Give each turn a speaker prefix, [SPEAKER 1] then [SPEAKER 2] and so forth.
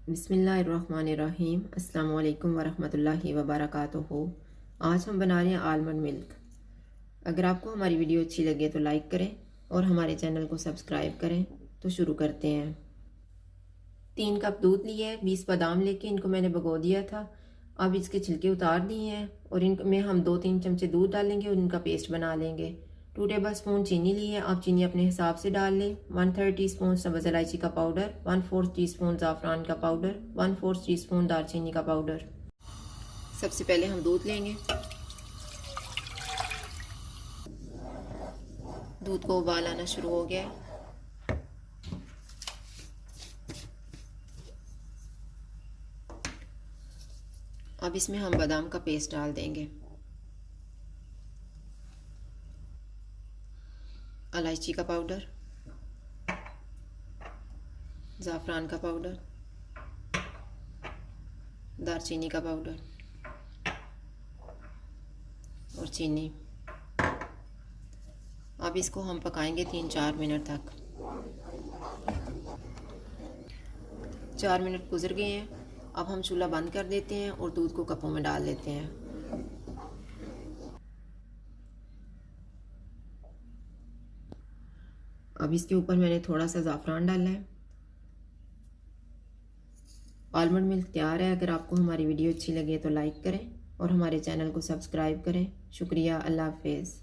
[SPEAKER 1] बिस्मिल्लाहिर्रहमानिर्रहीम। अस्सलाम वालेकुम वरहमतुल्लाहि वबरकातुहू। आज हम बना रहे हैं आलमंड मिल्क। अगर आपको हमारी वीडियो अच्छी लगे तो लाइक करें और हमारे चैनल को सब्सक्राइब करें। तो शुरू करते हैं। 3 कप दूध लिए है, 20 बादाम लेके इनको मैंने भिगो दिया था। अब इसके छिलके उतार दिए हैं और इनमें हम 2-3 चमचे दूध डालेंगे और इनका पेस्ट बना लेंगे। 2 टेबल स्पून चीनी ली है, आप चीनी अपने हिसाब से डाल लें। 1/3 टीस्पून सब्ज़ इलायची का पाउडर, 1/4 टीस्पून ज़ाफ़रान का पाउडर, 1/4 टीस्पून दालचीनी का पाउडर। सबसे पहले हम दूध लेंगे। दूध को उबाल आना शुरू हो गया है। अब इसमें हम बादाम का पेस्ट डाल देंगे, इलायची का पाउडर, ज़ाफ़रान का पाउडर, दालचीनी का पाउडर और चीनी। अब इसको हम पकाएंगे 3-4 मिनट तक। 4 मिनट गुजर गए हैं। अब हम चूल्हा बंद कर देते हैं और दूध को कपों में डाल देते हैं। अब इसके ऊपर मैंने थोड़ा सा ज़ाफ़रान डाला है। आलमंड मिल्क तैयार है। अगर आपको हमारी वीडियो अच्छी लगे तो लाइक करें और हमारे चैनल को सब्सक्राइब करें। शुक्रिया। अल्लाह हाफ़िज़।